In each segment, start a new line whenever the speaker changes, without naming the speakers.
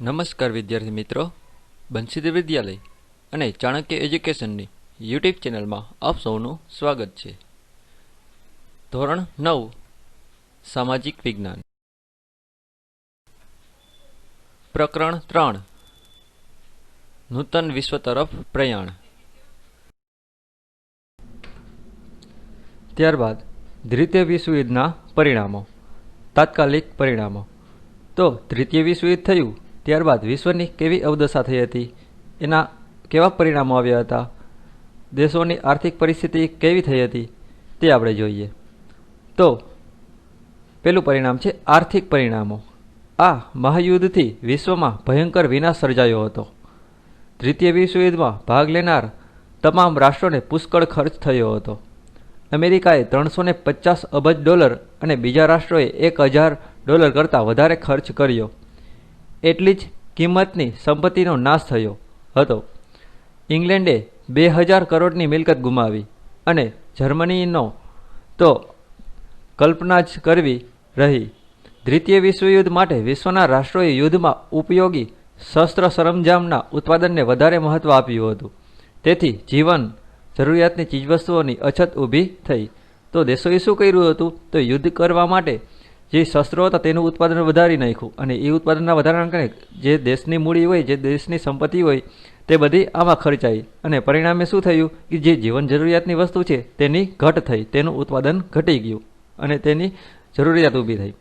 નમસ્કાર વિદ્યાર્થી મિત્રો, બંસીદેવ વિદ્યાલય અને ચાણક્ય એજ્યુકેશનની યુટ્યુબ ચેનલમાં આપ સૌનું સ્વાગત છે. ધોરણ 9 સામાજિક વિજ્ઞાન, પ્રકરણ 3 નૂતન વિશ્વ તરફ પ્રયાણ. ત્યારબાદ દ્વિતીય વિશ્વયુદ્ધના પરિણામો, તાત્કાલિક પરિણામો. તો તૃતીય વિશ્વયુદ્ધ થયું ત્યારબાદ વિશ્વની કેવી અવદશા થઈ હતી, એના કેવા પરિણામો આવ્યા હતા, દેશોની આર્થિક પરિસ્થિતિ કેવી થઈ હતી તે આપણે જોઈએ. તો પેલું પરિણામ છે આર્થિક પરિણામો. આ મહાયુદ્ધથી વિશ્વમાં ભયંકર વિનાશ સર્જાયો હતો. તૃતીય વિશ્વયુદ્ધમાં ભાગ લેનાર તમામ રાષ્ટ્રોને પુષ્કળ ખર્ચ થયો હતો. અમેરિકાએ $350 અબજ અને બીજા રાષ્ટ્રોએ $1000 કરતાં વધારે ખર્ચ કર્યો. એટલી જ કિંમતની સંપત્તિનો નાશ થયો હતો. ઇંગ્લેન્ડે 2000 કરોડની મિલકત ગુમાવી અને જર્મનીનો તો કલ્પના જ કરવી રહી. દ્વિતીય વિશ્વયુદ્ધ માટે વિશ્વના રાષ્ટ્રોએ યુદ્ધમાં ઉપયોગી શસ્ત્ર સરંજામના ઉત્પાદનને વધારે મહત્ત્વ આપ્યું હતું. તેથી જીવન જરૂરિયાતની ચીજવસ્તુઓની અછત ઊભી થઈ. તો દેશોએ શું કર્યું હતું, તો યુદ્ધ કરવા માટે જે શસ્ત્રો હતા તેનું ઉત્પાદન વધારી નાખ્યું અને એ ઉત્પાદનના વધારાના કારણે જે દેશની મૂડી હોય, જે દેશની સંપત્તિ હોય તે બધી આમાં ખર્ચાઈ અને પરિણામે શું થયું કે જે જીવન જરૂરિયાતની વસ્તુ છે તેની ઘટ થઈ, તેનું ઉત્પાદન ઘટી ગયું અને તેની જરૂરિયાત ઊભી થઈ.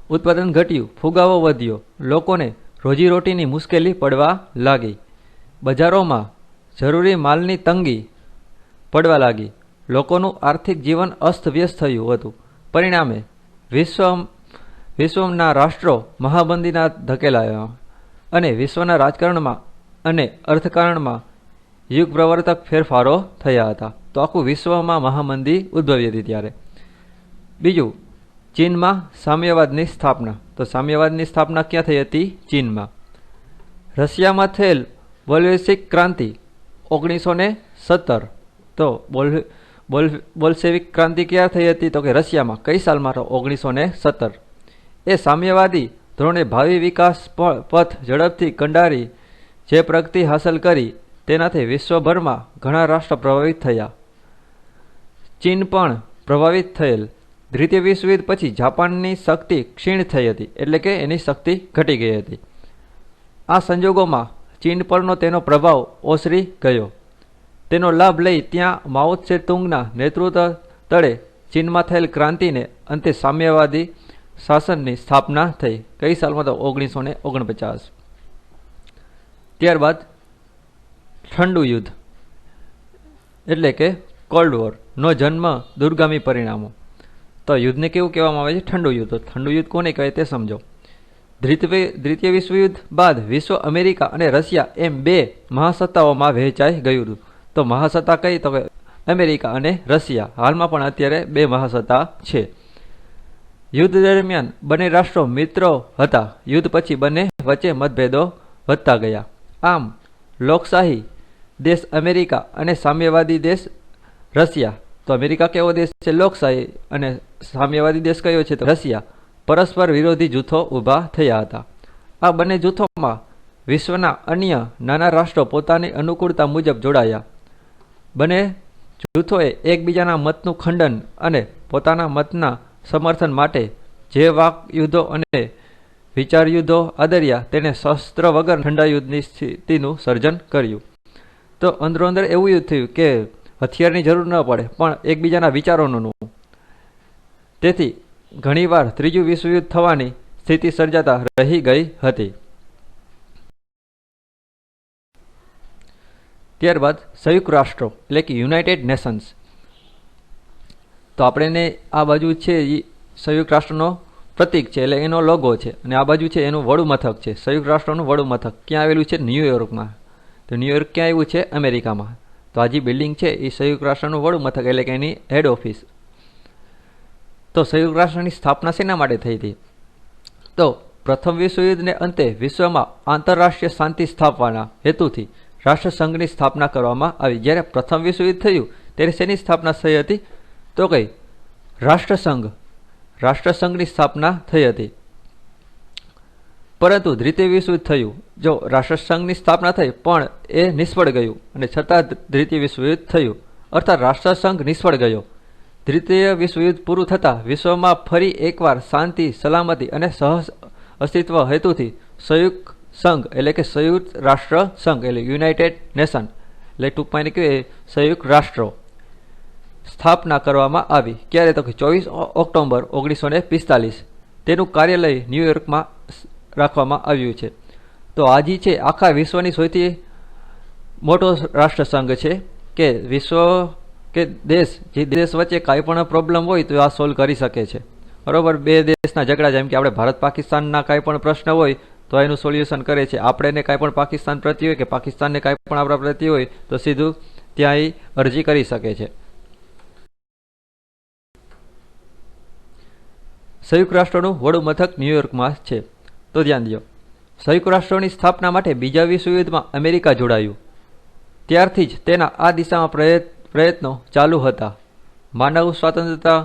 ઉત્પાદન ઘટ્યું, ફુગાવો વધ્યો, લોકોને રોજીરોટીની મુશ્કેલી પડવા લાગી. બજારોમાં જરૂરી માલની તંગી પડવા લાગી. લોકોનું આર્થિક જીવન અસ્તવ્યસ્ત થયું હતું. પરિણામે વિશ્વના રાષ્ટ્રો મહામંદીના ધકેલાયા અને વિશ્વના રાજકારણમાં અને અર્થકારણમાં યુગ પ્રવર્તક ફેરફારો થયા હતા. તો આખું વિશ્વમાં મહામંદી ઉદ્ભવી હતી ત્યારે. બીજું, ચીનમાં સામ્યવાદની સ્થાપના. તો સામ્યવાદની સ્થાપના ક્યાં થઈ હતી? ચીનમાં. રશિયામાં થયેલ બોલ્શેવિક ક્રાંતિ 1917. તો બોલ્શેવિક ક્રાંતિ ક્યાં થઈ હતી? તો કે રશિયામાં. કઈ સાલમાં? તો 1917. એ સામ્યવાદી ધોરણે ભાવિ વિકાસ પથ ઝડપથી કંડારી જે પ્રગતિ હાંસલ કરી તેનાથી વિશ્વભરમાં ઘણા રાષ્ટ્ર પ્રભાવિત થયા. ચીન પણ પ્રભાવિત થયેલ. દ્વિતીય વિશ્વયુદ્ધ પછી જાપાનની શક્તિ ક્ષીણ થઈ હતી, એટલે કે એની શક્તિ ઘટી ગઈ હતી. આ સંજોગોમાં ચીન પરનો તેનો પ્રભાવ ઓસરી ગયો. તેનો લાભ લઈ ત્યાં માઓ ત્સે-તુંગના નેતૃત્વ તળે ચીનમાં થયેલ ક્રાંતિને અંતે સામ્યવાદી શાસનની સ્થાપના થઈ. કઈ સાલમાં? તો 1949. ત્યારબાદ ઠંડુ યુદ્ધ એટલે કે કોલ્ડ વોરનો જન્મ, દૂરગામી પરિણામો. તો યુદ્ધને કેવું કહેવામાં આવે છે? ઠંડુ યુદ્ધ. તો ઠંડુ યુદ્ધ કોને કહે તે સમજો. દ્વિતીય વિશ્વયુદ્ધ બાદ વિશ્વ અમેરિકા અને રશિયા એમ બે મહાસત્તાઓમાં વહેંચાઈ ગયું હતું. તો મહાસત્તા કઈ? તો અમેરિકા અને રશિયા. હાલમાં પણ અત્યારે બે મહાસત્તા છે. યુદ્ધ દરમિયાન બંને રાષ્ટ્રો મિત્રો હતા. યુદ્ધ પછી બંને વચ્ચે મતભેદો વધતા ગયા. આમ લોકશાહી દેશ અમેરિકા અને સામ્યવાદી દેશ રશિયા. તો અમેરિકા કેવો દેશ છે? લોકશાહી. અને સામ્યવાદી દેશ કયો છે? તો રશિયા. પરસ્પર વિરોધી જૂથો ઊભા થયા હતા. આ બંને જૂથોમાં વિશ્વના અન્ય નાના રાષ્ટ્રો પોતાની અનુકૂળતા મુજબ જોડાયા. બંને જૂથોએ એકબીજાના મતનું ખંડન અને પોતાના મતના સમર્થન માટે જે વાક યુદ્ધો અને વિચાર યુદ્ધો આદર્યા તેને શસ્ત્ર વગર ઠંડા યુદ્ધની સ્થિતિનું સર્જન કર્યું. તો અંદરોઅંદર એવું યુદ્ધ થયું કે હથિયારની જરૂર ન પડે, પણ એકબીજાના વિચારોનું. તેથી ઘણીવાર ત્રીજું વિશ્વયુદ્ધ થવાની સ્થિતિ સર્જાતા રહી ગઈ હતી. ત્યારબાદ સંયુક્ત રાષ્ટ્રો એટલે કે યુનાઇટેડ નેશન્સ. તો આપણે આ બાજુ છે એ સંયુક્ત રાષ્ટ્રનો પ્રતીક છે, એટલે એનો લોગો છે, અને આ બાજુ છે એનું વડું મથક છે. સંયુક્ત રાષ્ટ્રનું વડું મથક ક્યાં આવેલું છે? ન્યુયોર્કમાં. તો ન્યુયોર્ક ક્યાં આવ્યું છે? અમેરિકામાં. તો આ જે બિલ્ડિંગ છે એ સંયુક્ત રાષ્ટ્રનું વડું મથક એટલે કે એની હેડ ઓફિસ. તો સંયુક્ત રાષ્ટ્રની સ્થાપના શેના માટે થઈ હતી? તો પ્રથમ વિશ્વયુદ્ધને અંતે વિશ્વમાં આંતરરાષ્ટ્રીય શાંતિ સ્થાપવાના હેતુથી રાષ્ટ્રસંઘની સ્થાપના કરવામાં આવી. જ્યારે પ્રથમ વિશ્વયુદ્ધ થયું ત્યારે શેની સ્થાપના થઈ હતી? તો કઈ? રાષ્ટ્રસંઘની સ્થાપના થઈ હતી. પરંતુ દ્વિતીય વિશ્વયુદ્ધ થયું. જો રાષ્ટ્રસંઘની સ્થાપના થઈ પણ એ નિષ્ફળ ગયું અને છતાં દ્વિતીય વિશ્વયુદ્ધ થયું, અર્થાત રાષ્ટ્રસંઘ નિષ્ફળ ગયો. દ્વિતીય વિશ્વયુદ્ધ પૂરું થતાં વિશ્વમાં ફરી એકવાર શાંતિ, સલામતી અને સહ અસ્તિત્વ હેતુથી સંયુક્ત સંઘ એટલે કે સંયુક્ત રાષ્ટ્ર સંઘ એટલે યુનાઇટેડ નેશન એટલે ટૂંકમાં કહેવાય સંયુક્ત રાષ્ટ્રો સ્થાપના કરવામાં આવી. ક્યારે? તો કે 24 ઓક્ટોબર 1945. તેનું કાર્યાલય ન્યૂયોર્કમાં રાખવામાં આવ્યું છે. તો આજે છે આખા વિશ્વની સૌથી મોટો રાષ્ટ્રસંઘ છે કે વિશ્વ કે દેશ જે દેશ વચ્ચે કાંઈ પણ પ્રોબ્લેમ હોય તો આ સોલ્વ કરી શકે છે. બરાબર, બે દેશના ઝઘડા, જેમ કે આપણે ભારત પાકિસ્તાનના કાંઈ પણ પ્રશ્ન હોય તો એનું સોલ્યુશન કરે છે. આપણે કાંઈ પણ પાકિસ્તાન પ્રત્યે હોય કે પાકિસ્તાનને કાંઈ પણ આપણા પ્રત્યે હોય તો સીધું ત્યાં અરજી કરી શકે છે. સંયુક્ત રાષ્ટ્રોનું વડું મથક ન્યૂયોર્કમાં છે. તો ધ્યાન દો, સંયુક્ત રાષ્ટ્રોની સ્થાપના માટે બીજા વિશ્વયુદ્ધમાં અમેરિકા જોડાયું. ત્યારથી જ તેના આ દિશામાં પ્રયત્નો ચાલુ હતા. માનવ સ્વતંત્રતા,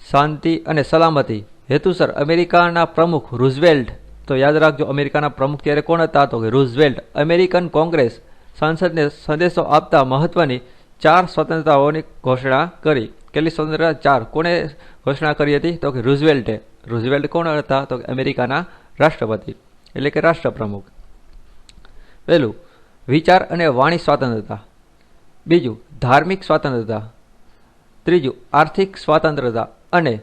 શાંતિ અને સલામતી હેતુસર અમેરિકાના પ્રમુખ રૂઝવેલ્ટ, તો યાદ રાખજો અમેરિકાના પ્રમુખ ત્યારે કોણ હતા? તો કે રૂઝવેલ્ટ. અમેરિકન કોંગ્રેસ સાંસદને સંદેશો આપતા મહત્વની 4 સ્વતંત્રતાઓની ઘોષણા કરી. કેટલી સ્વતંત્રતા? 4. કોણે ઘોષણા કરી હતી? તો કે રૂઝવેલ્ટે. રૂઝવેલ્ટ કોણ હતા? તો કે અમેરિકાના રાષ્ટ્રપતિ એટલે કે રાષ્ટ્રપ્રમુખ. પહેલું, વિચાર અને વાણી સ્વાતંત્રતા. બીજું, ધાર્મિક સ્વાતંત્રતા. ત્રીજું, આર્થિક સ્વાતંત્રતા. અને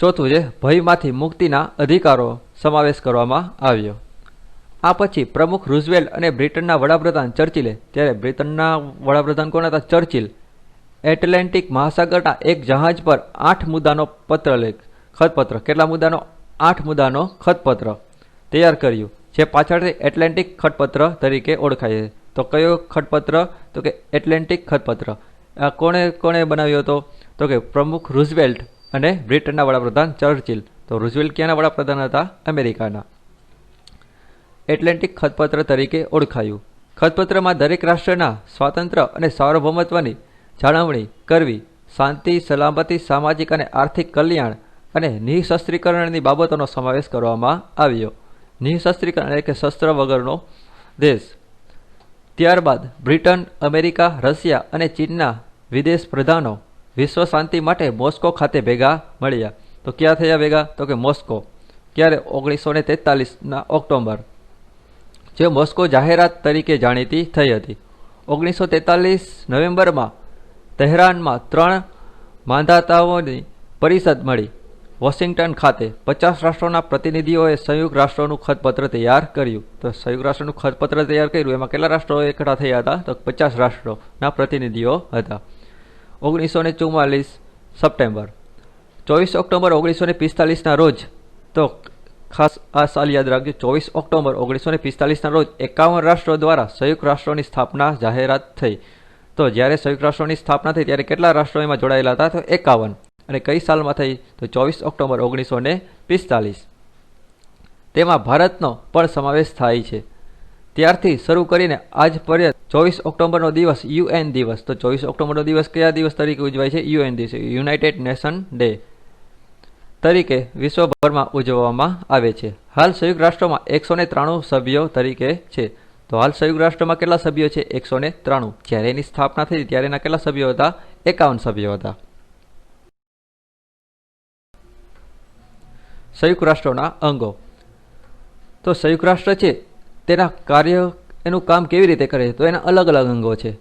ચોથું છે ભયમાંથી મુક્તિના અધિકારો સમાવેશ કરવામાં આવ્યો. આ પછી પ્રમુખ રૂઝવેલ્ટ અને બ્રિટનના વડાપ્રધાન ચર્ચિલે, ત્યારે બ્રિટનના વડાપ્રધાન કોણ હતા? ચર્ચિલ. એટલાન્ટિક મહાસાગરના એક જહાજ પર 8 મુદ્દાનો ખતપત્ર, કેટલા મુદ્દાનો? 8 મુદ્દાનો ખતપત્ર તૈયાર કર્યું, જે પાછળથી એટલાન્ટિક ખતપત્ર તરીકે ઓળખાય છે. તો કયો ખતપત્ર? તો કે એટલાન્ટિક ખતપત્ર. આ કોણે બનાવ્યો હતો? તો કે પ્રમુખ રૂઝવેલ્ટ અને બ્રિટનના વડાપ્રધાન ચર્ચિલ. તો રૂઝવેલ્ટ ક્યાંના વડાપ્રધાન હતા? અમેરિકાના. એટલાન્ટિક ખતપત્ર તરીકે ઓળખાયું. ખતપત્રમાં દરેક રાષ્ટ્રના સ્વાતંત્ર્ય અને સાર્વભૌમત્વની જાળવણી કરવી, શાંતિ, સલામતી, સામાજિક અને આર્થિક કલ્યાણ અને નિઃશસ્ત્રીકરણની બાબતોનો સમાવેશ કરવામાં આવ્યો. નિઃશસ્ત્રીકરણ એટલે કે શસ્ત્ર વગરનો દેશ. ત્યારબાદ બ્રિટન, અમેરિકા, રશિયા અને ચીનના વિદેશ પ્રધાનો વિશ્વ શાંતિ માટે મોસ્કો ખાતે ભેગા મળ્યા. તો ક્યાં થયા ભેગા? તો કે મોસ્કો. ક્યારે? 1943ના ઓક્ટોબર. જે મોસ્કો જાહેરાત તરીકે જાણીતી થઈ હતી. 1943 નવેમ્બરમાં તહેરાનમાં 3 માંધાતાઓની પરિષદ મળી વોશિંગ્ટન ખાતે. 50 રાષ્ટ્રોના પ્રતિનિધિઓએ સંયુક્ત રાષ્ટ્રોનું ખતપત્ર તૈયાર કર્યું. તો સંયુક્ત રાષ્ટ્રનું ખતપત્ર તૈયાર કર્યું, એમાં કેટલા રાષ્ટ્રો એકઠા થયા હતા? તો 50 રાષ્ટ્રોના પ્રતિનિધિઓ હતા. 1944 સપ્ટેમ્બર. 24 ઓક્ટોબર 1945ના રોજ, તો ખાસ આ સાલ યાદ રાખજો, 24 ઓક્ટોબર 1945ના રોજ 51 રાષ્ટ્રો દ્વારા સંયુક્ત રાષ્ટ્રોની સ્થાપના જાહેરાત થઈ. તો જ્યારે સંયુક્ત રાષ્ટ્રોની સ્થાપના થઈ ત્યારે કેટલા રાષ્ટ્રો એમાં જોડાયેલા હતા? તો 51. અને કઈ સાલમાં થઈ? તો 24 ઓક્ટોબર 1945. તેમાં ભારતનો પણ સમાવેશ થાય છે. ત્યારથી શરૂ કરીને આજ પર્યંત 24 ઓક્ટોબરનો દિવસ યુએન દિવસ. તો 24 ઓક્ટોબરનો દિવસ કયા દિવસ તરીકે ઉજવાય છે? યુએન દિવસ, યુનાઇટેડ નેશન ડે તરીકે વિશ્વભરમાં ઉજવવામાં આવે છે. હાલ સંયુક્ત રાષ્ટ્રોમાં 193 સભ્યો તરીકે છે. તો હાલ સંયુક્ત રાષ્ટ્રમાં કેટલા સભ્યો છે? 193. જ્યારે એની સ્થાપના થઈ ત્યારે એના કેટલા સભ્યો હતા? 51 સભ્યો હતા. સંયુક્ત રાષ્ટ્રોના અંગો. તો સંયુક્ત રાષ્ટ્ર છે તેના કાર્ય, એનું કામ કેવી રીતે કરે છે? તો એના અલગ અલગ અંગો છે.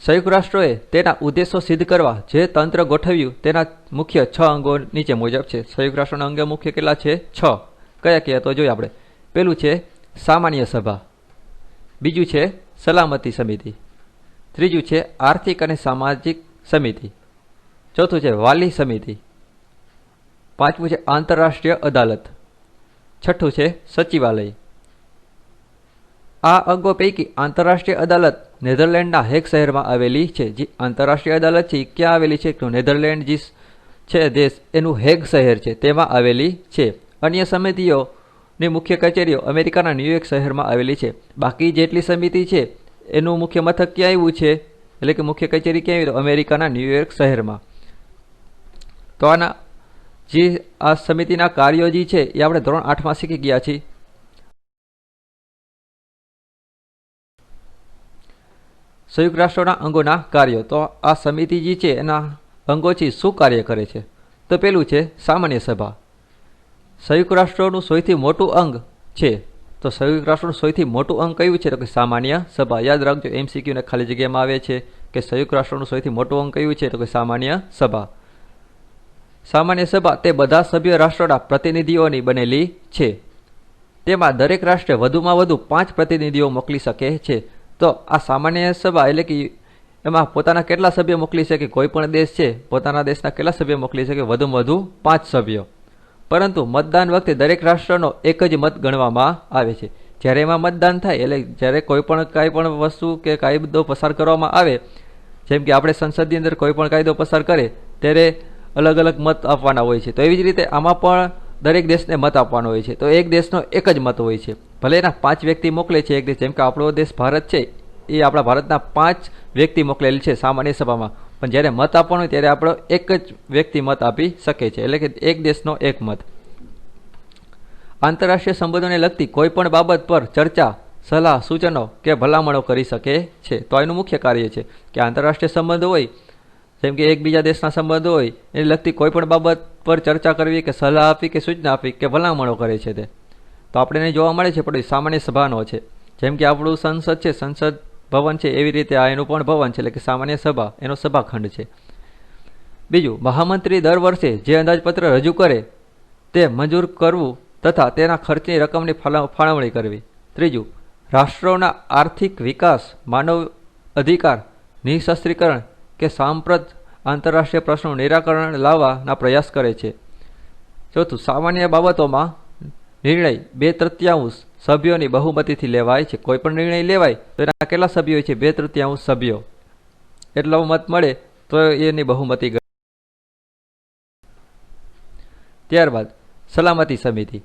સંયુક્ત રાષ્ટ્રોએ તેના ઉદ્દેશો સિદ્ધ કરવા જે તંત્ર ગોઠવ્યું તેના મુખ્ય 6 અંગો નીચે મુજબ છે. સંયુક્ત રાષ્ટ્રના અંગો મુખ્ય કેટલા છે? 6. કયા કયા? તો જોઈએ આપણે. પેલું છે સામાન્ય સભા. બીજું છે સલામતી સમિતિ. ત્રીજું છે આર્થિક અને સામાજિક સમિતિ. ચોથું છે વાલી સમિતિ. પાંચમું છે આંતરરાષ્ટ્રીય અદાલત. છઠ્ઠું છે સચિવાલય. આ અંગો પૈકી આંતરરાષ્ટ્રીય અદાલત નેધરલેન્ડના હેગ શહેરમાં આવેલી છે. જે આંતરરાષ્ટ્રીય અદાલત છે ક્યાં આવેલી છે? તો નેધરલેન્ડ જે છે દેશ, એનું હેગ શહેર છે તેમાં આવેલી છે. અન્ય સમિતિઓની મુખ્ય કચેરીઓ અમેરિકાના ન્યૂયોર્ક શહેરમાં આવેલી છે. બાકી જેટલી સમિતિ છે એનું મુખ્ય મથક ક્યાં આવ્યું છે? એટલે કે મુખ્ય કચેરી ક્યાં આવી? તો અમેરિકાના ન્યૂયોર્ક શહેરમાં. તો આના જે આ સમિતિના કાર્યો જે છે એ આપણે ધોરણ 8માં શીખી ગયા છીએ. સંયુક્ત રાષ્ટ્રોના અંગોના કાર્યો. તો આ સમિતિ જે છે એના અંગોથી શું કાર્ય કરે છે? તો પેલું છે સામાન્ય સભા. સંયુક્ત રાષ્ટ્રોનું સૌથી મોટું અંગ છે. તો સંયુક્ત રાષ્ટ્રનું સૌથી મોટું અંગ કયું છે? તો કે સામાન્ય સભા. યાદ રાખજો, MCQ ને ખાલી જગ્યામાં આવે છે કે સંયુક્ત રાષ્ટ્રનું સૌથી મોટું અંગ કયું છે? તો કે સામાન્ય સભા. સામાન્ય સભા તે બધા સભ્ય રાષ્ટ્રોના પ્રતિનિધિઓની બનેલી છે. તેમાં દરેક રાષ્ટ્રે વધુમાં વધુ 5 પ્રતિનિધિઓ મોકલી શકે છે. તો આ સામાન્ય સભા એટલે કે એમાં પોતાના કેટલા સભ્યો મોકલી શકે? કોઈ પણ દેશ છે પોતાના દેશના કેટલા સભ્યો મોકલી શકે? વધુમાં વધુ 5 સભ્યો. પરંતુ મતદાન વખતે દરેક રાષ્ટ્રનો એક જ મત ગણવામાં આવે છે. જ્યારે એમાં મતદાન થાય એટલે જ્યારે કોઈ પણ કાંઈ પણ વસ્તુ કે કાયદો પસાર કરવામાં આવે, જેમ કે આપણે સંસદની અંદર કોઈ પણ કાયદો પસાર કરે ત્યારે અલગ અલગ મત આપવાના હોય છે. તો એવી જ રીતે આમાં પણ દરેક દેશને મત આપવાનો હોય છે. તો એક દેશનો એક જ મત હોય છે. ભલે એના 5 વ્યક્તિ મોકલે છે એક દેશ, જેમ કે આપણો દેશ ભારત છે એ આપણા ભારતના 5 વ્યક્તિ મોકલેલ છે સામાન્ય સભામાં, પણ જ્યારે મત આપવાનો હોય ત્યારે આપણો એક જ વ્યક્તિ મત આપી શકે છે, એટલે કે એક દેશનો એક મત. આંતરરાષ્ટ્રીય સંબંધોને લગતી કોઈ પણ બાબત પર ચર્ચા, સલાહ, સૂચનો કે ભલામણો કરી શકે છે. તો એનું મુખ્ય કાર્ય છે કે આંતરરાષ્ટ્રીય સંબંધો હોય, જેમ કે એકબીજા દેશના સંબંધો હોય, એને લગતી કોઈ પણ બાબત પર ચર્ચા કરવી કે સલાહ આપવી કે સૂચના આપવી કે ભલામણો કરે છે. તે તો આપણે જોવા મળે છે પણ સામાન્ય સભાનો છે. જેમ કે આપણું સંસદ છે, સંસદ ભવન છે, એવી રીતે આ એનું પણ ભવન છે, એટલે કે સામાન્ય સભા એનો સભાખંડ છે. બીજું, મહામંત્રી દર વર્ષે જે અંદાજપત્ર રજૂ કરે તે મંજૂર કરવું તથા તેના ખર્ચની રકમની ફાળવણી કરવી. ત્રીજું, રાષ્ટ્રોના આર્થિક વિકાસ, માનવ અધિકાર, નિઃશસ્ત્રીકરણ કે સાંપ્રત આંતરરાષ્ટ્રીય પ્રશ્નોનું નિરાકરણ લાવવાના પ્રયાસ કરે છે. ચોથું, સામાન્ય બાબતોમાં નિર્ણય 2/3 સભ્યોની બહુમતીથી લેવાય છે. કોઈ પણ નિર્ણય લેવાય તો એના કેટલા સભ્યો હોય છે? 2/3 સભ્યો. એટલો મત મળે તો એની બહુમતી ગણાય. ત્યારબાદ સલામતી સમિતિ.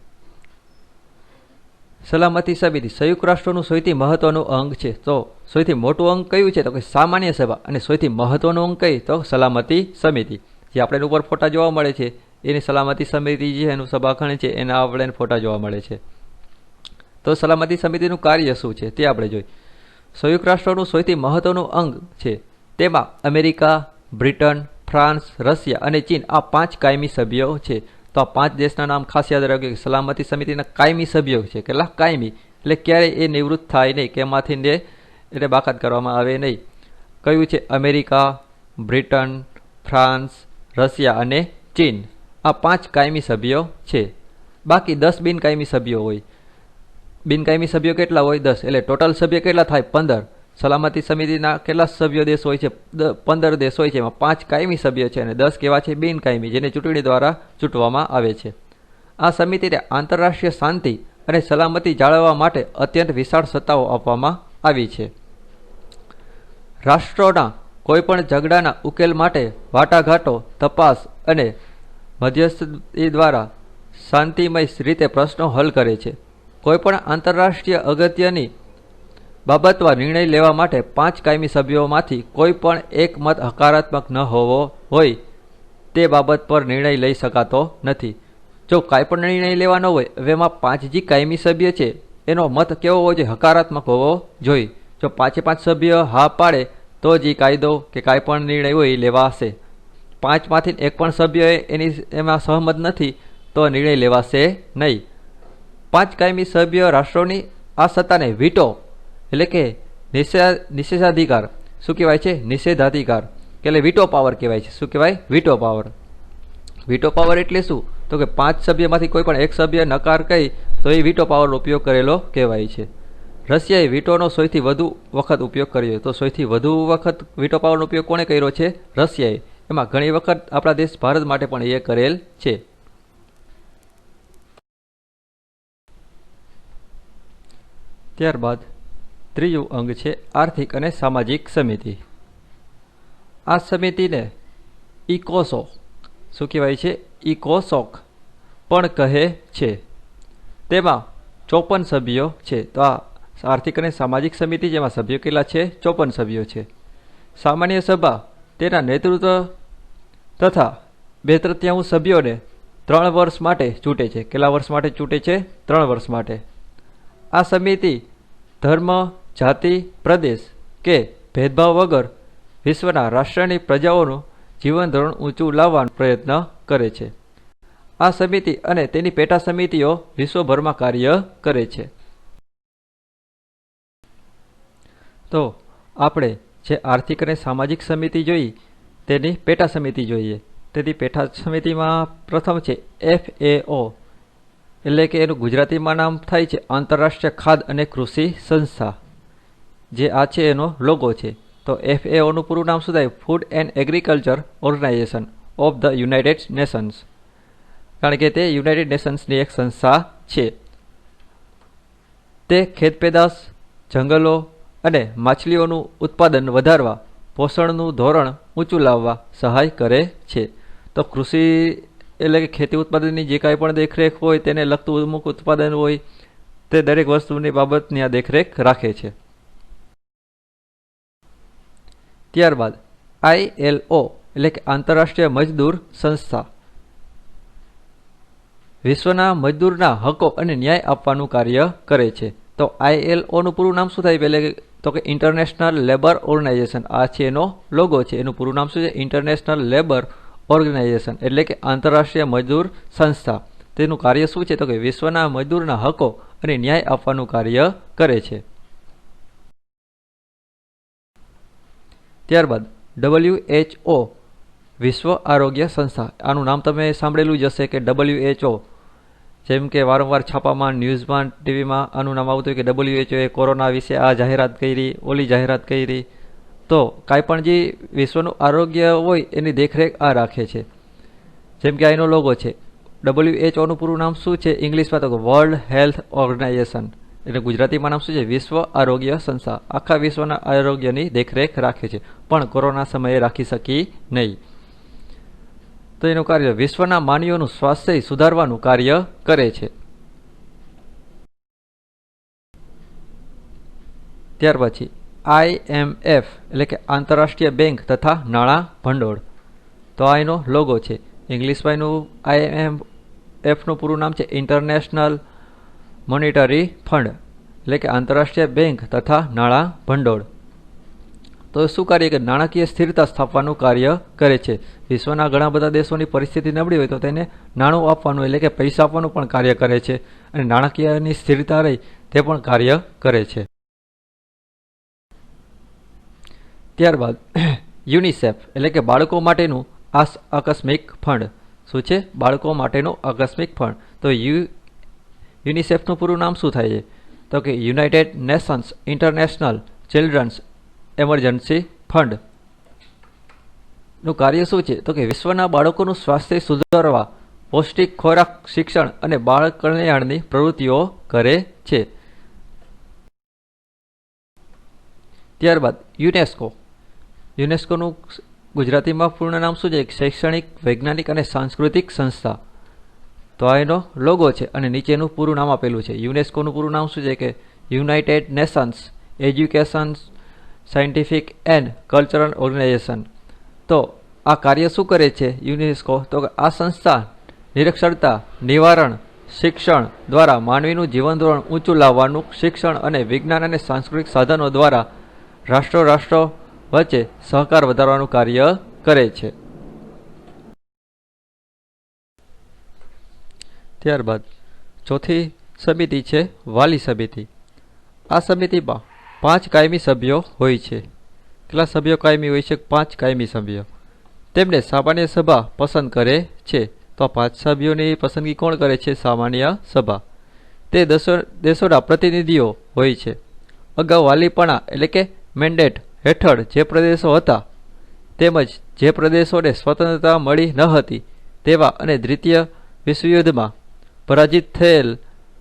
સલામતી સમિતિ સંયુક્ત રાષ્ટ્રોનું સૌથી મહત્વનું અંગ છે. તો સૌથી મોટું અંગ કયું છે? તો કે સામાન્ય સભા. અને સૌથી મહત્વનું અંગ કઈ? તો સલામતી સમિતિ. જે આપણે ઉપર ફોટા જોવા મળે છે એની સલામતી સમિતિ જે એનું સભાખંડ છે એના આપણે ફોટા જોવા મળે છે. તો સલામતી સમિતિનું કાર્ય શું છે તે આપણે જોઈએ. સંયુક્ત રાષ્ટ્રોનું સૌથી મહત્વનું અંગ છે. તેમાં અમેરિકા, બ્રિટન, ફ્રાન્સ, રશિયા અને ચીન આ 5 કાયમી સભ્યો છે. તો આ 5 દેશના નામ ખાસ યાદ રાખજો કે સલામતી સમિતિના કાયમી સભ્યો છે. કેટલા? કાયમી, એટલે ક્યારેય એ નિવૃત્ત થાય નહીં, કે એમાંથી ને એટલે બાકાત કરવામાં આવે નહીં. કયું છે? અમેરિકા, બ્રિટન, ફ્રાન્સ, રશિયા અને ચીન આ 5 કાયમી સભ્યો છે. બાકી 10 બિનકાયમી સભ્યો હોય. બિનકાયમી સભ્યો કેટલા હોય? 10. એટલે ટોટલ સભ્ય કેટલા થાય? 15. સલામતી સમિતિના કેટલા સભ્યો દેશ હોય છે? 15 દેશ હોય છે. એમાં 5 કાયમી સભ્ય છે અને 10 કેવા છે? બિનકાયમી, જેને ચૂંટણી દ્વારા ચૂંટવામાં આવે છે. આ સમિતિને આંતરરાષ્ટ્રીય શાંતિ અને સલામતી જાળવવા માટે અત્યંત વિશાળ સત્તાઓ આપવામાં આવી છે. રાષ્ટ્રોના કોઈપણ ઝઘડાના ઉકેલ માટે વાટાઘાટો, તપાસ અને મધ્યસ્થી દ્વારા શાંતિમય રીતે પ્રશ્નો હલ કરે છે. કોઈપણ આંતરરાષ્ટ્રીય અગત્યની બાબતમાં નિર્ણય લેવા માટે 5 કાયમી સભ્યોમાંથી કોઈ પણ એક મત હકારાત્મક ન હોવો હોય તે બાબત પર નિર્ણય લઈ શકાતો નથી. જો કાંઈ પણ નિર્ણય લેવાનો હોય, હવે એમાં 5 જે કાયમી સભ્ય છે એનો મત કેવો હોવો જોઈએ? હકારાત્મક હોવો જોઈએ. જો 5 સભ્ય હા પાડે તો જ કાયદો કે કાંઈ પણ નિર્ણય હોય એ લેવાશે. 5માંથી એક પણ સભ્ય એમાં સહમત નથી તો નિર્ણય લેવાશે નહીં. 5 કાયમી સભ્ય રાષ્ટ્રોની આ સત્તાને વીટો એટલે કે નિષેધાધિકાર શું કહેવાય છે? નિષેધાધિકાર એટલે વીટો પાવર કહેવાય છે. શું કહેવાય? Veto power. વીટો પાવર એટલે શું? તો કે 5 સભ્યમાંથી કોઈ પણ એક સભ્ય નકાર કહી તો એ વીટો પાવરનો ઉપયોગ કરેલો કહેવાય છે. રશિયાએ વીટોનો સૌથી વધુ વખત ઉપયોગ કર્યો. તો સૌથી વધુ વખત વીટો પાવરનો ઉપયોગ કોણે કર્યો છે? રશિયાએ. એમાં ઘણી વખત આપણા દેશ ભારત માટે પણ એ કરેલ છે. ત્યારબાદ ત્રીજું અંગ છે આર્થિક અને સામાજિક સમિતિ. આ સમિતિને ઇકોસોક શું કહેવાય છે? ઇકોસોક પણ કહે છે. તેમાં 54 સભ્યો છે. તો આ આર્થિક અને સામાજિક સમિતિ જેમાં સભ્યો કેટલા છે? 54 સભ્યો છે. સામાન્ય સભા તેના નેતૃત્વ તથા 2/3 સભ્યોને 3 વર્ષ માટે ચૂંટે છે. કેટલા વર્ષ માટે ચૂંટે છે? 3 વર્ષ માટે. આ સમિતિ ધર્મ, જાતિ, પ્રદેશ કે ભેદભાવ વગર વિશ્વના રાષ્ટ્રની પ્રજાઓનું જીવન ધોરણ ઊંચું લાવવાનો પ્રયત્ન કરે છે. આ સમિતિ અને તેની પેટા સમિતિઓ વિશ્વભરમાં કાર્ય કરે છે. તો આપણે જે આર્થિક અને સામાજિક સમિતિ જોઈ તેની પેટા સમિતિ જોઈએ. તેથી પેટા સમિતિમાં પ્રથમ છે FAO, એટલે કે એનું ગુજરાતીમાં નામ થાય છે આંતરરાષ્ટ્રીય ખાદ્ય અને કૃષિ સંસ્થા. જે આ છે એનો લોગો છે. તો FAOનું પૂરું નામ શું થાય? Food and Agriculture Organization of the United Nations, કારણ કે તે યુનાઇટેડ નેશન્સની એક સંસ્થા છે. તે ખેતપેદાશ, જંગલો અને માછલીઓનું ઉત્પાદન વધારવા, પોષણનું ધોરણ ઊંચું લાવવા સહાય કરે છે. તો કૃષિ એટલે કે ખેતી ઉત્પાદનની જે કાંઈ પણ દેખરેખ હોય, તેને લગતું અમુક ઉત્પાદન હોય, તે દરેક વસ્તુની બાબતની આ દેખરેખ રાખે છે. ત્યારબાદ ILO એટલે કે આંતરરાષ્ટ્રીય મજદૂર સંસ્થા વિશ્વના મજદૂરના હકો અને ન્યાય આપવાનું કાર્ય કરે છે. તો ILOનું પૂરું નામ શું થાય? પહેલે તો કે ઇન્ટરનેશનલ લેબર ઓર્ગેનાઇઝેશન. આ છે એનો લોગો છે. એનું પૂરું નામ શું છે? ઇન્ટરનેશનલ લેબર ઓર્ગેનાઇઝેશન, એટલે કે આંતરરાષ્ટ્રીય મજદૂર સંસ્થા. તેનું કાર્ય શું છે? તો કે વિશ્વના મજદૂરના હકો અને ન્યાય આપવાનું કાર્ય કરે છે. ત્યારબાદ WHO વિશ્વ આરોગ્ય સંસ્થા. આનું નામ તમે સાંભળેલું જ હશે કે WHO. જેમ કે વારંવાર છાપામાં, ન્યૂઝમાં, ટીવીમાં આનું નામ આવતું કે WHO એ કોરોના વિશે આ જાહેરાત કરી, ઓલી જાહેરાત કરી. તો કાંઈ પણ જે વિશ્વનું આરોગ્ય હોય એની દેખરેખ આ રાખે છે. જેમ કે આ એનો લોગો છે. WHOનું પૂરું નામ શું છે ઇંગ્લિશમાં? તો વર્લ્ડ હેલ્થ ઓર્ગેનાઇઝેશન, એટલે ગુજરાતીમાં નામ શું છે? વિશ્વ આરોગ્ય સંસ્થા. આખા વિશ્વના આરોગ્યની દેખરેખ રાખે છે, પણ કોરોના સમયે રાખી શકી નહીં. તો એનું કાર્ય વિશ્વના માનવીઓનું સ્વાસ્થ્ય સુધારવાનું કાર્ય કરે છે. ત્યાર પછી IMF એટલે કે આંતરરાષ્ટ્રીય બેંક તથા નાણાં ભંડોળ. તો આ એનો લોગો છે. ઇંગ્લિશમાં એનું IMFનું પૂરું નામ છે ઇન્ટરનેશનલ મોનિટરી ફંડ, એટલે કે આંતરરાષ્ટ્રીય બેંક તથા નાણાં ભંડોળ. તો શું કાર્ય? કે નાણાકીય સ્થિરતા સ્થાપવાનું કાર્ય કરે છે. વિશ્વના ઘણા બધા દેશોની પરિસ્થિતિ નબળી હોય તો તેને નાણું આપવાનું, એટલે કે પૈસા આપવાનું પણ કાર્ય કરે છે, અને નાણાકીયની સ્થિરતા રહી તે પણ કાર્ય કરે છે. ત્યારબાદ યુનિસેફ એટલે કે બાળકો માટેનું આકસ્મિક ફંડ. શું છે? બાળકો માટેનું આકસ્મિક ફંડ. તો યુનિસેફનું પૂરું નામ શું થાય છે? તો કે United Nations International Children's Emergency Fund. નું કાર્ય શું છે? તો કે વિશ્વના બાળકોનું સ્વાસ્થ્ય સુધારવા, પૌષ્ટિક ખોરાક, શિક્ષણ અને બાળ કલ્યાણની પ્રવૃત્તિઓ કરે છે. ત્યારબાદ યુનેસ્કોનું ગુજરાતીમાં પૂર્ણ નામ શું છે? શૈક્ષણિક, વૈજ્ઞાનિક અને સાંસ્કૃતિક સંસ્થા. તો આ એનો લોગો છે અને નીચેનું પૂરું નામ આપેલું છે. યુનેસ્કોનું પૂરું નામ શું છે? કે United Nations Education, Scientific and Cultural Organization. તો આ કાર્ય શું કરે છે યુનેસ્કો? તો આ સંસ્થા નિરક્ષરતા નિવારણ, શિક્ષણ દ્વારા માનવીનું જીવન ધોરણ ઊંચું લાવવાનું, શિક્ષણ અને વિજ્ઞાન અને સાંસ્કૃતિક સાધનો દ્વારા રાષ્ટ્રો વચ્ચે સહકાર વધારવાનું કાર્ય કરે છે. ત્યારબાદ ચોથી સમિતિ છે વાલી સમિતિ. આ સમિતિમાં 5 કાયમી સભ્યો હોય છે. કેટલા સભ્યો કાયમી હોય છે? 5 કાયમી સભ્યો. તેમને સામાન્ય સભા પસંદ કરે છે. તો 5 સભ્યોની પસંદગી કોણ કરે છે? સામાન્ય સભા. તે દેશોના પ્રતિનિધિઓ હોય છે. અગાઉ વાલીપણા એટલે કે મેન્ડેટ હેઠળ જે પ્રદેશો હતા તેમજ જે પ્રદેશોને સ્વતંત્રતા મળી ન હતી તેવા અને દ્વિતીય વિશ્વયુદ્ધમાં પરાજિત થયેલ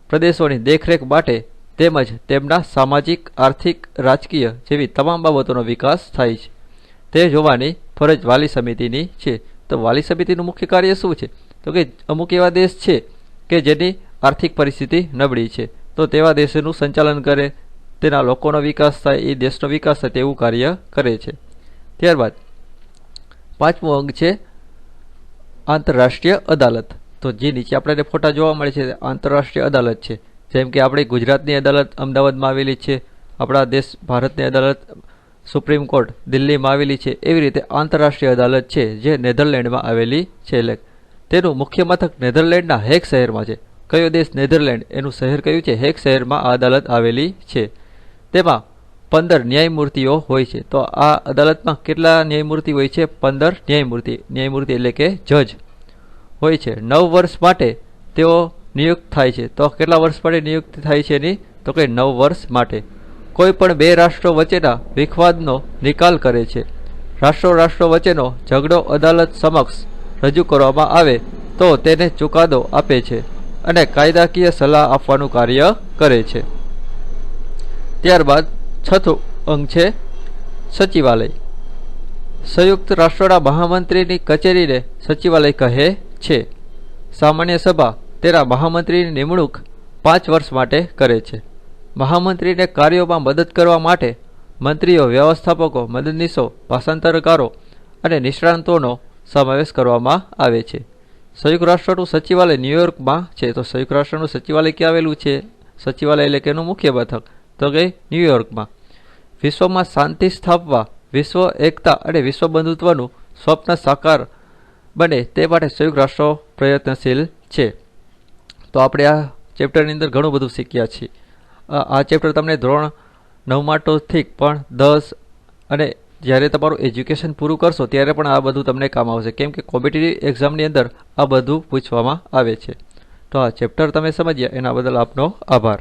પ્રદેશોની દેખરેખ માટે તેમજ તેમના સામાજિક, આર્થિક, રાજકીય જેવી તમામ બાબતોનો વિકાસ થાય છે તે જોવાની ફરજ વાલી સમિતિની છે. તો વાલી સમિતિનું મુખ્ય કાર્ય શું છે? તો કે અમુક એવા દેશ છે કે જેની આર્થિક પરિસ્થિતિ નબળી છે, તો તેવા દેશોનું સંચાલન કરે, તેના લોકોનો વિકાસ થાય, એ દેશનો વિકાસ થાય તેવું કાર્ય કરે છે. ત્યારબાદ 5મું અંગ છે આંતરરાષ્ટ્રીય અદાલત. તો જે નીચે આપણને ફોટા જોવા મળે છે તે આંતરરાષ્ટ્રીય અદાલત છે. જેમ કે આપણી ગુજરાતની અદાલત અમદાવાદમાં આવેલી છે, આપણા દેશ ભારતની અદાલત સુપ્રીમ કોર્ટ દિલ્હીમાં આવેલી છે. એવી રીતે આંતરરાષ્ટ્રીય અદાલત છે જે નેધરલેન્ડમાં આવેલી છે. એટલે તેનું મુખ્ય મથક નેધરલેન્ડના હેગ શહેરમાં છે. કયો દેશ? નેધરલેન્ડ. એનું શહેર કયું છે? હેગ શહેરમાં આ અદાલત આવેલી છે. તેમાં 15 ન્યાયમૂર્તિઓ હોય છે. તો આ અદાલતમાં કેટલા ન્યાયમૂર્તિ હોય છે? 15 ન્યાયમૂર્તિ એટલે કે જજ હોય છે. 9 વર્ષ માટે તેઓ નિયુક્ત થાય છે. તો કેટલા વર્ષ માટે નિયુક્ત થાય છે એની? તો કે 9 વર્ષ માટે. કોઈ પણ બે રાષ્ટ્રો વચ્ચેના વિવાદનો નિકાલ કરે છે. રાષ્ટ્રો વચ્ચેનો ઝઘડો અદાલત સમક્ષ રજૂ કરવામાં આવે તો તેને ચુકાદો આપે છે અને કાયદાકીય સલાહ આપવાનું કાર્ય કરે છે. ત્યારબાદ છઠ્ઠું અંગ છે સચિવાલય. સંયુક્ત રાષ્ટ્રોના મહામંત્રીની કચેરીને સચિવાલય કહે છે. સામાન્ય સભા તેના મહામંત્રીની નિમણૂક 5 વર્ષ માટે કરે છે. મહામંત્રીને કાર્યોમાં મદદ કરવા માટે મંત્રીઓ, વ્યવસ્થાપકો, મદદનીશો, ભાષાંતરકારો અને નિષ્ણાંતોનો સમાવેશ કરવામાં આવે છે. સંયુક્ત રાષ્ટ્રનું સચિવાલય ન્યૂયોર્કમાં છે. તો સંયુક્ત રાષ્ટ્રનું સચિવાલય ક્યાં આવેલું છે? સચિવાલય એટલે કે એનું મુખ્ય મથક તો કે ન્યૂયોર્કમાં. વિશ્વમાં શાંતિ સ્થાપવા, વિશ્વ એકતા અને વિશ્વ બંધુત્વનું સ્વપ્ન સાકાર બને તે માટે સંયુક્ત રાષ્ટ્રો પ્રયત્નશીલ છે. તો આપણે આ ચેપ્ટરની અંદર ઘણું બધું શીખ્યા છીએ. આ ચેપ્ટર તમને ધોરણ 9માં થી પણ 10 અને જ્યારે તમારું એજ્યુકેશન પૂરું કરશો ત્યારે પણ આ બધું તમને કામ આવશે. કેમ કે કોમ્પિટિટિવ એક્ઝામની અંદર આ બધું પૂછવામાં આવે છે. તો આ ચેપ્ટર તમે સમજ્યા એના બદલ આપનો આભાર.